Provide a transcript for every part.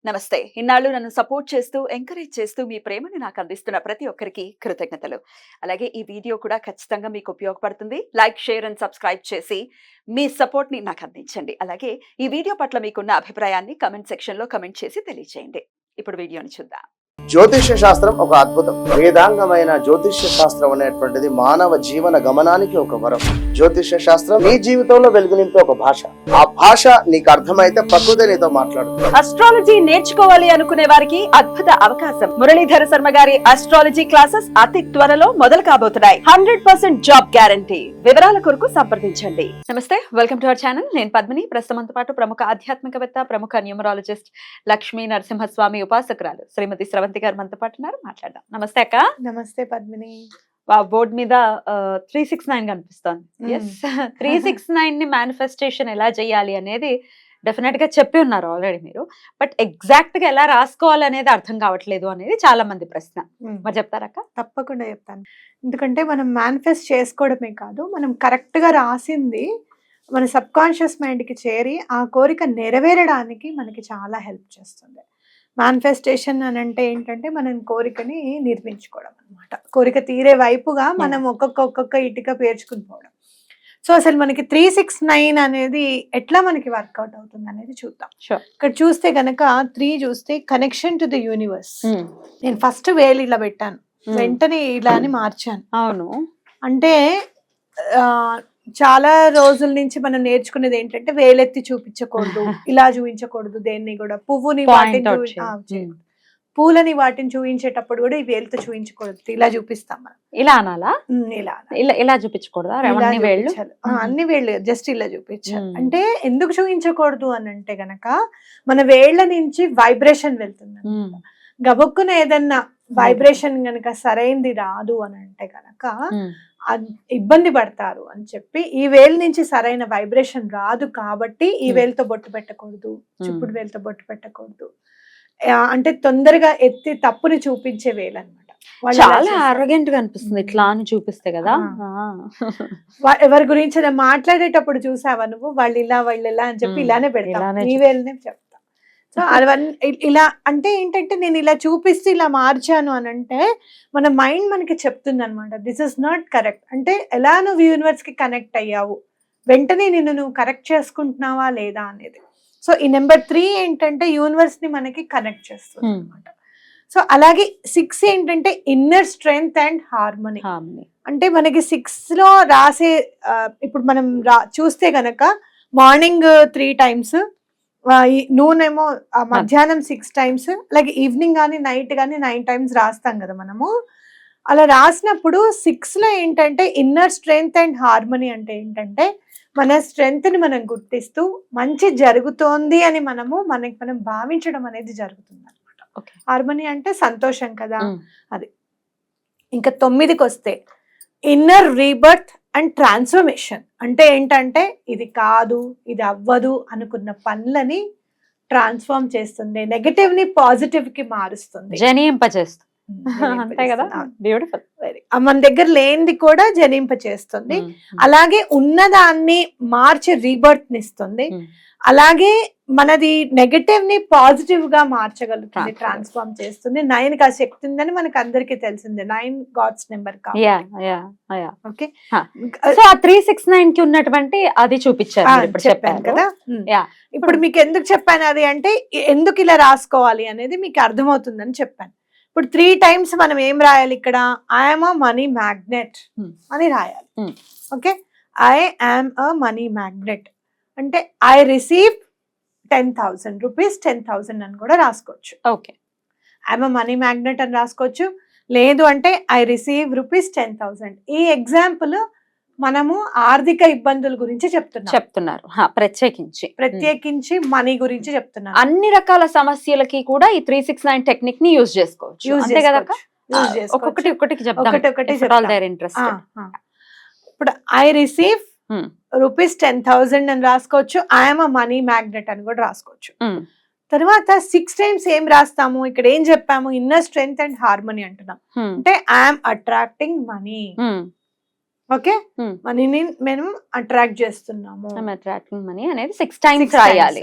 నమస్తే. ఇన్నాళ్ళు నన్ను సపోర్ట్ చేస్తూ, ఎంకరేజ్ చేస్తూ మీ ప్రేమని నాకు అందిస్తున్న ప్రతి ఒక్కరికి కృతజ్ఞతలు. అలాగే ఈ వీడియో కూడా ఖచ్చితంగా మీకు ఉపయోగపడుతుంది. లైక్, షేర్ అండ్ సబ్స్క్రైబ్ చేసి మీ సపోర్ట్‌ని నాకు అందించండి. అలాగే ఈ వీడియో పట్ల మీకున్న అభిప్రాయాన్ని కామెంట్ సెక్షన్‌లో కామెంట్ చేసి తెలియజేయండి. ఇప్పుడు వీడియోని చూద్దాం. జ్యోతిష్య శాస్త్రం ఒక అద్భుతం. వేదాంగమైన జ్యోతిష్య శాస్త్రం అనేటువంటిది మానవ జీవన గమనానికి ఒక వరం. జ్యోతిష్య శాస్త్రం నీ జీవితంలో వెలుగునింపే ఒక భాష. ఆ భాష నీకు అర్థమైతే ప్రకృతి నీతో మాట్లాడుతుంది. అస్ట్రాలజీ నేర్చుకోవాలి అనుకునే వారికి అద్భుత అవకాశం. మురళీధర శర్మ గారి అస్ట్రాలజీ క్లాసెస్ అతి త్వరలో మొదలు కాబోతున్నాయి. 100% జాబ్ గ్యారంటీ. వివరాల కొరకు సంప్రదించండి. నమస్తే, వెల్కమ్ టు అవర్ ఛానల్. నేను పద్మిని. ప్రస్తుతంతో పాటు ప్రముఖ ఆధ్యాత్మికవేత్త, ప్రముఖ న్యూమరాలజిస్ట్ లక్ష్మీ నరసింహస్వామి ఉపాసకురాలు శ్రీమతి స్రవంతి గారు మనతో పాటు ఉన్నారు. మాట్లాడదాం. నమస్తే అక్క. నమస్తే పద్మిని. బోర్డు మీద 369 కనిపిస్తోంది. 369 ని మేనిఫెస్టేషన్ ఎలా చేయాలి అనేది డెఫినెట్ గా చెప్పి ఉన్నారు ఆల్రెడీ మీరు. బట్ ఎగ్జాక్ట్ గా ఎలా రాసుకోవాలి అనేది అర్థం కావట్లేదు అనేది చాలా మంది ప్రశ్న. మరి చెప్తారక్క? తప్పకుండా చెప్తాను. ఎందుకంటే మనం మేనిఫెస్ట్ చేసుకోవడమే కాదు, మనం కరెక్ట్ గా రాసింది మన సబ్ కాన్షియస్ మైండ్ కి చేరి ఆ కోరిక నెరవేరడానికి మనకి చాలా హెల్ప్ చేస్తుంది. మేనిఫెస్టేషన్ అని అంటే ఏంటంటే మనం కోరికని నిర్మించుకోవడం అనమాట. కోరిక తీరే వైపుగా మనం ఒక్కొక్క ఇటుక పేర్చుకుని పోవడం. సో అసలు మనకి 369 అనేది ఎట్లా మనకి వర్కౌట్ అవుతుంది అనేది చూద్దాం. ఇక్కడ చూస్తే గనక 3 చూస్తే కనెక్షన్ టు ద యూనివర్స్. నేను ఫస్ట్ వేలు ఇలా పెట్టాను, వెంటనే ఇలా అని మార్చాను. అవును, అంటే చాలా రోజుల నుంచి మనం నేర్చుకునేది ఏంటంటే వేలెత్తి చూపించకూడదు, ఇలా చూపించకూడదు. దేన్ని కూడా పువ్వుని వాటిని పూలని వాటిని చూపించేటప్పుడు కూడా ఈ వేలుతో చూపించకూడదు, ఇలా చూపిస్తాం మనం. ఇలా అనాలా? ఇలా చూపించకూడదా? అన్ని వేళ్ళు జస్ట్ ఇలా చూపించాలి. అంటే ఎందుకు చూపించకూడదు అని అంటే గనక మన వేళ్ల నుంచి వైబ్రేషన్ వెళ్తుంది. గబుక్కున ఏదన్నా వైబ్రేషన్ గనక సరైంది రాదు అని అంటే గనక ఇబ్బంది పడతారు అని చెప్పి ఈ వేలు నుంచి సరైన వైబ్రేషన్ రాదు కాబట్టి ఈ వేలుతో బొట్టు పెట్టకూడదు, చూపుడు వేలుతో బొట్టు పెట్టకూడదు. అంటే తొందరగా ఎత్తి తప్పుని చూపించే వేలు అనమాట. చాలా ఆరోగ్యంట్ గా అనిపిస్తుంది ఇట్లా అని చూపిస్తే కదా. ఎవరి గురించి మాట్లాడేటప్పుడు చూసావా నువ్వు, వాళ్ళు ఇలా అని చెప్పి ఇలానే పెడతాను, ఈ వేలునే చెప్తా. సో అవన్నీ ఇలా అంటే ఏంటంటే నేను ఇలా చూపిస్తే ఇలా మార్చాను అని అంటే మన మైండ్ మనకి చెప్తుంది అనమాట, దిస్ ఇస్ నాట్ కరెక్ట్. అంటే ఎలా నువ్వు యూనివర్స్ కి కనెక్ట్ అయ్యావు, వెంటనే నిన్ను నువ్వు కరెక్ట్ చేసుకుంటున్నావా లేదా అనేది. సో ఈ నెంబర్ 3 ఏంటంటే యూనివర్స్ ని మనకి కనెక్ట్ చేస్తుంది అనమాట. సో అలాగే 6 ఏంటంటే ఇన్నర్ స్ట్రెంగ్త్ అండ్ హార్మనీ. అంటే మనకి 6 లో రాసే ఇప్పుడు మనం చూస్తే గనక మార్నింగ్ 3 times, నూనేమో మధ్యాహ్నం 6 times, అలాగే ఈవినింగ్ కానీ నైట్ కానీ 9 times రాస్తాం కదా మనము. అలా రాసినప్పుడు 6 లో ఏంటంటే ఇన్నర్ స్ట్రెంగ్త్ అండ్ హార్మనీ అంటే ఏంటంటే మన స్ట్రెంగ్త్ ని మనం గుర్తిస్తూ మంచి జరుగుతోంది అని మనం భావించడం అనేది జరుగుతుంది అనమాట. హార్మనీ అంటే సంతోషం కదా అది. ఇంకా 9కి వస్తే ఇన్నర్ రీబర్త్ అండ్ ట్రాన్స్ఫర్మేషన్. అంటే ఏంటంటే ఇది కాదు, ఇది అవ్వదు అనుకున్న పనులని ట్రాన్స్ఫార్మ్ చేస్తుంది, నెగటివ్ ని పాజిటివ్ కి మారుస్తుంది, జనింపజేస్తుంది. అంతే కదా, బ్యూటిఫుల్. మన దగ్గర లేనిది కూడా జనింప చేస్తుంది. అలాగే ఉన్నదాన్ని మార్చి రీబర్త్ నిస్తుంది. అలాగే మనది నెగటివ్ ని పాజిటివ్ గా మార్చగలుగుతుంది, ట్రాన్స్ఫార్మ్ చేస్తుంది. 9 కి ఆ శక్తి ఉందని మనకు అందరికి తెలిసిందే, 9 గాడ్స్ నెంబర్. ఓకే, సో ఆ 369 కి ఉన్నటువంటి అది చూపించారు చెప్పాను కదా. ఇప్పుడు మీకు ఎందుకు చెప్పాను అది అంటే ఎందుకు ఇలా రాసుకోవాలి అనేది మీకు అర్థమవుతుందని చెప్పాను. ఇప్పుడు 3 times మనం ఏం రాయాలి ఇక్కడ, ఐఎమ్ అ మనీ మ్యాగ్నెట్ అని రాయాలి. Okay, I am a money magnet అంటే ఐ రిసీవ్ 10,000 rupees, 10,000 అని కూడా రాసుకోవచ్చు. Okay, I'm a money magnet అని రాసుకోవచ్చు. లేదు అంటే ఐ రిసీవ్ ₹10,000. ఈ ఎగ్జాంపుల్ మనము ఆర్థిక ఇబ్బందుల గురించి చెప్తున్నారు, ప్రత్యేకించి మనీ గురించి చెప్తున్నారు. అన్ని రకాల సమస్యలకి కూడా ఈ 369 టెక్నిక్ ని యూజ్ చేసుకోవచ్చు. అంతే కదా, ఒక్కొక్కటి చెప్తాం. ఇప్పుడు ఐ రిసీవ్ ₹10,000 అని రాసుకోవచ్చు, ఐఎమ్ అ మనీ మ్యాగ్నెట్ అని కూడా రాసుకోవచ్చు. తర్వాత 6 times ఏం రాస్తాము, ఇక్కడ ఏం చెప్పాము, ఇన్నర్ స్ట్రెంగ్త్ అండ్ హార్మనీ అంటున్నాం. అంటే ఐఎమ్ అట్రాక్టింగ్ మనీ. ఓకే, మనీని మేము అట్రాక్ట్ చేస్తున్నాము. అట్రాక్టింగ్ మనీ అనేది 6 times రాయాలి.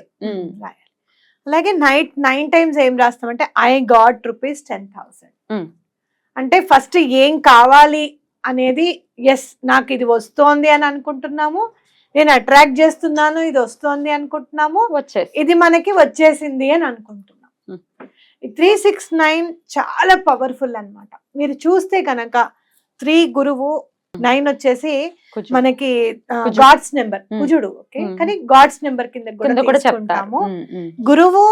అలాగే నైట్ 9 టైమ్స్ ఏం రాస్తామంటే ఐ గాట్ ₹10,000. అంటే ఫస్ట్ ఏం కావాలి అనేది, ఎస్ నాకు ఇది వస్తోంది అని అనుకుంటున్నాము, నేను అట్రాక్ట్ చేస్తున్నాను, ఇది వస్తోంది అనుకుంటున్నాము, ఇది మనకి వచ్చేసింది అని అనుకుంటున్నాం. 369 చాలా పవర్ఫుల్ అన్నమాట. మీరు చూస్తే కనుక 3 గురువు, 9 వచ్చేసి మనకి గాడ్స్ నెంబర్, కుజుడు. ఓకే, కానీ గాడ్స్ నెంబర్ కింద కూడా చెప్తాము. గురువు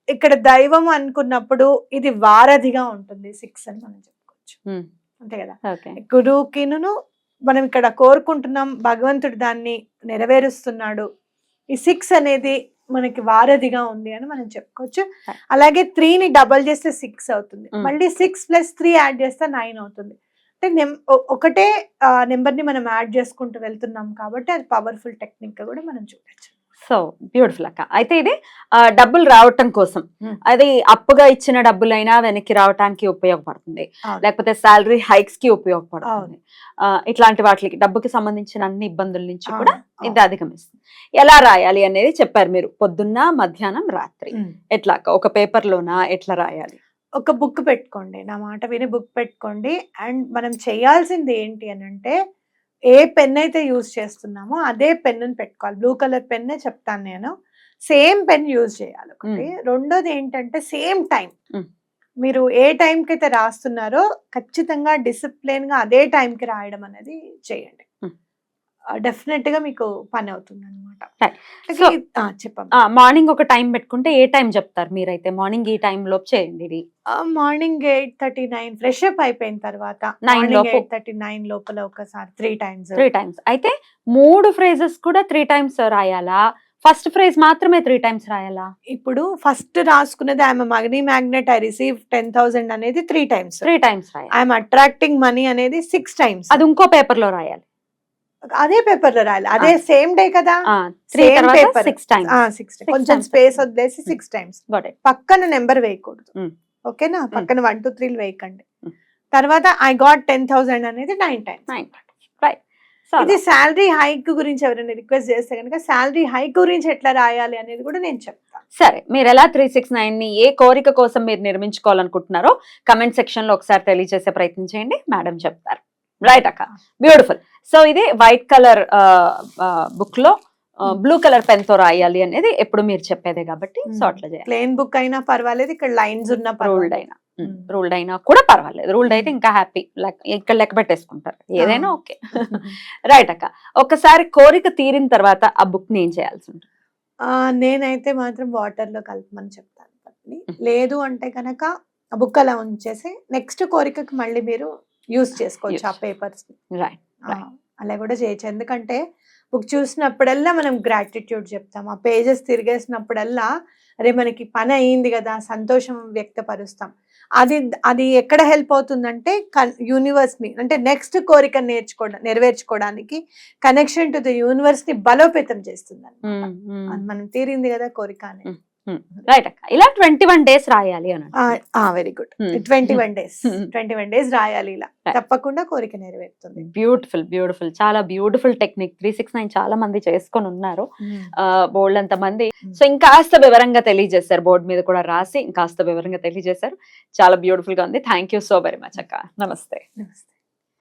ఇక్కడ దైవం అనుకున్నప్పుడు ఇది వారధిగా ఉంటుంది 6 అని మనం చెప్పుకోవచ్చు. అంతే కదా, గురువుకిను మనం ఇక్కడ కోరుకుంటున్నాం, భగవంతుడు దాన్ని నెరవేరుస్తున్నాడు. ఈ 6 అనేది మనకి వారధిగా ఉంది అని మనం చెప్పుకోవచ్చు. అలాగే 3ని డబల్ చేస్తే 6 అవుతుంది, మళ్ళీ 6+3 యాడ్ చేస్తే 9 అవుతుంది. అంటే ఒకటే నెంబర్ ని మనం యాడ్ చేసుకుంటూ వెళ్తున్నాం కాబట్టి అది పవర్ఫుల్ టెక్నిక్ కూడా మనం చూడొచ్చు. సో బ్యూటిఫుల్ అక్క. అయితే ఇది డబ్బులు రావటం కోసం, అది అప్పుగా ఇచ్చిన డబ్బులైనా వెనక్కి రావటానికి ఉపయోగపడుతుంది, లేకపోతే శాలరీ హైక్స్ కి ఉపయోగపడుతుంది. ఇట్లాంటి వాటికి డబ్బుకి సంబంధించిన అన్ని ఇబ్బందుల నుంచి కూడా ఇది అధిగమిస్తుంది. ఎలా రాయాలి అనేది చెప్పారు మీరు, పొద్దున్న, మధ్యాహ్నం, రాత్రి. ఎట్లా ఒక పేపర్ లోనా, ఎట్లా రాయాలి? ఒక బుక్ పెట్టుకోండి, నా మాట విని బుక్ పెట్టుకోండి. అండ్ మనం చేయాల్సింది ఏంటి అని అంటే, ఏ పెన్ అయితే యూజ్ చేస్తున్నామో అదే పెన్నుని పెట్టుకోవాలి. బ్లూ కలర్ పెన్నే చెప్తాను నేను, సేమ్ పెన్ యూజ్ చేయాలి ఒకటి. రెండోది ఏంటంటే సేమ్ టైం, మీరు ఏ టైంకి అయితే రాస్తున్నారో ఖచ్చితంగా డిసిప్లిన్ గా అదే టైంకి రాయడం అనేది చేయండి. డెఫినెట్ గా మీకు పని అవుతుంది అనమాట. చెప్పండి, మార్నింగ్ ఒక టైం పెట్టుకుంటే ఏ టైం చెప్తారు మీరైతే? మార్నింగ్ ఈ టైం లోపు చేయండి ఇది. మార్నింగ్ 8:39 ఫ్రెష్ అప్ అయిపోయిన తర్వాత 8:39 లోపల ఒకసారి 3 టైమ్స్. అయితే 3 ఫ్రేజెస్ కూడా 3 టైమ్స్ రాయాలా? ఫస్ట్ ఫ్రేజ్ మాత్రమే 3 టైమ్స్ రాయాలా? ఇప్పుడు ఫస్ట్ రాసుకునేది I am money magnet, I receive 10,000 అనేది 3 టైమ్స్ రాయాలి. ఐఎమ్ అట్రాక్టింగ్ మనీ అనేది 6 టైమ్స్. అది ఇంకో పేపర్ లో రాయాలి, అదే పేపర్ లో రాయాలి, అదే సేమ్ డే కదా. 6 టైమ్స్, కొంచెం స్పేస్ వదిలేసి 6 టైమ్స్. పక్కన నెంబర్ వేయకూడదు, ఓకేనా? పక్కన 1 2 3 వేయకండి. తర్వాత ఐ గాట్ 10,000 అనేది 9 టైమ్స్. ఇది శాలరీ హైక్ గురించి ఎవరైనా రిక్వెస్ట్ చేస్తే కనుక శాలరీ హైక్ గురించి ఎట్లా రాయాలి అనేది కూడా నేను చెప్తాను. సరే, మీరు ఎలా 369 ని ఏ కోరిక కోసం మీరు నిర్మించుకోవాలనుకుంటున్నారో కమెంట్ సెక్షన్ లో ఒకసారి తెలియజేసే ప్రయత్నం చేయండి, మేడం చెప్తారు. రైట్ అక్క, బ్యూటిఫుల్. సో ఇది వైట్ కలర్ బుక్ లో బ్లూ కలర్ పెన్ తో రాయాలి అనేది ఎప్పుడు మీరు చెప్పేదే కాబట్టి, సో అట్లా చేయాలి. ప్లెయిన్ బుక్ అయినా పర్వాలేదు, ఇక్కడ లైన్స్ ఉన్న రూల్డ్ అయినా కూడా పర్వాలేదు. రూల్డ్ అయితే ఇంకా హ్యాపీ, ఇక్కడ లెక్క పెట్టేసుకుంటారు, ఏదైనా ఓకే. రైట్ అక్క, ఒకసారి కోరిక తీరిన తర్వాత ఆ బుక్ ని ఏం చేయాల్సి ఉంటుంది? నేనైతే మాత్రం వాటర్ లో కలపమని చెప్తాను. లేదు అంటే కనుక ఆ బుక్ అలా ఉంచేసి నెక్స్ట్ కోరికకి మళ్ళీ మీరు యూజ్ చేసుకోవచ్చు ఆ పేపర్స్. అలా కూడా చేయొచ్చు, ఎందుకంటే బుక్ చూసినప్పుడల్లా మనం గ్రాటిట్యూడ్ చెప్తాం, ఆ పేజెస్ తిరిగేసినప్పుడల్లా అరే మనకి పని అయ్యింది కదా, సంతోషం వ్యక్తపరుస్తాం. అది ఎక్కడ హెల్ప్ అవుతుందంటే యూనివర్స్ ని, అంటే నెక్స్ట్ కోరిక నెరవేర్చుకోవడానికి కనెక్షన్ టు ద యూనివర్స్ ని బలోపేతం చేస్తుంది. మనం తీరింది కదా కోరిక అనేది. రైట్ అక్క, ఇలా 21 days రాయాలి అని. వెరీ గుడ్, 21 days 21 days రాయాలి, ఇలా తప్పకుండా కోరిక నెరవేరుతుంది. బ్యూటిఫుల్ బ్యూటిఫుల్, చాలా బ్యూటిఫుల్ టెక్నిక్. 369 చాలా మంది చేసుకొని ఉన్నారు, బోల్డ్ అంత మంది. సో ఇంకాస్త వివరంగా తెలియజేశారు, బోర్డు మీద కూడా రాసి ఇంకాస్త వివరంగా తెలియజేశారు. చాలా బ్యూటిఫుల్ గా ఉంది. Thank you so very much అక్క. నమస్తే.